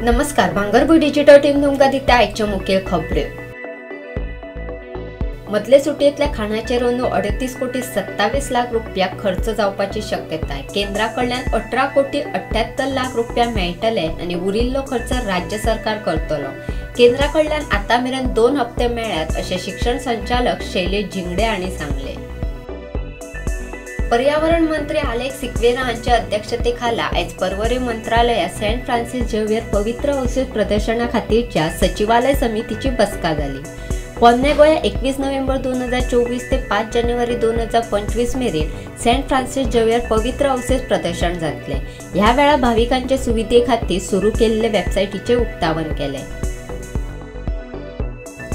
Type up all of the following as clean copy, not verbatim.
नमस्कार, भांगरभूंय digital team तुमकां दिता आयच्यो मुखेल खबऱ्यो। मदले सुटयेंतल्या खाणाचेर अंदू 38 कोटी 27 लाख रुपया खर्च जावपाची शक्यताय। केंद्रा कडल्यान 18 कोटी 78 लाख रुपया मेळटले आनी उरिल्लो खर्च राज्य सरकार करतलो। केंद्रा कडल्यान आतां मेरेन 2 हप्ते मेळ्ळ्यात अशें शिक्षण संचालक शैलेश झिंगडे हांणी सांगले। पर्यावरण मंत्री अलेक्स सिक्वेरा हांच्या अध्यक्षतेखाला आयज पर्वरी मंत्रालयात सेंट फ्रांसिस झेवियर पवित्र अवशेष प्रदर्शना खातीरच्या सचिवालय समितीची बसका जाली। पोन्ने गोंया 21 नोव्हेंबर 2024 ते 5 जानेवारी 2025 मेरेन सेंट फ्रांसिस झेवियर पवित्र अवशेष प्रदर्शन जातले। ह्या वेळा भाविकांच्या सुविधे खातीर सुरू केल्ले वेबसायटीचे उक्तावण केले।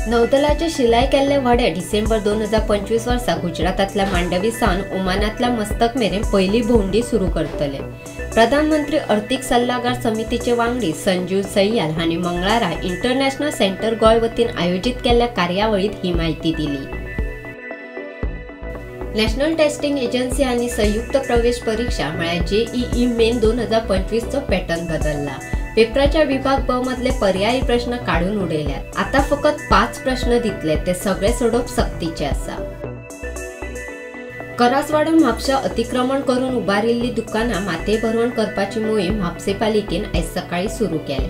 नौदलाचे शिलाय केल्ले व्हडे डिसेंबर 2025 वर्सा गुजरातांतल्या मांडवी सावन ओमानांतल्या मस्तक मेरेन पहिली भोंवडी सुरू करतले। प्रधानमंत्री अर्थीक सल्लागार समितीचे वांगडी संजीव सय्याल हांणी मंगळारा इंटरनॅशनल सेंटर गोंय वतीन आयोजित केल्ल्या कार्यावळीत ही माहिती दिली। नॅशनल टेस्टिंग एजन्सी हांणी संयुक्त प्रवेश परीक्षा म्हळ्यार JEE मेन 2025 चो पॅटर्न बदलला। पेपराच्या विभाग ब मधले पर्यायी प्रश्न काढून उडयल्यात। आता फकत 5 प्रश्न दितले, ते सगळे सोडवप सक्तीचे आसा। करासवाडा म्हापशा अतिक्रमण करून उबारिल्ली दुकानां माते भरवण करपाची मोहीम म्हापशे पालिकेन आयज सकाळी सुरू केली।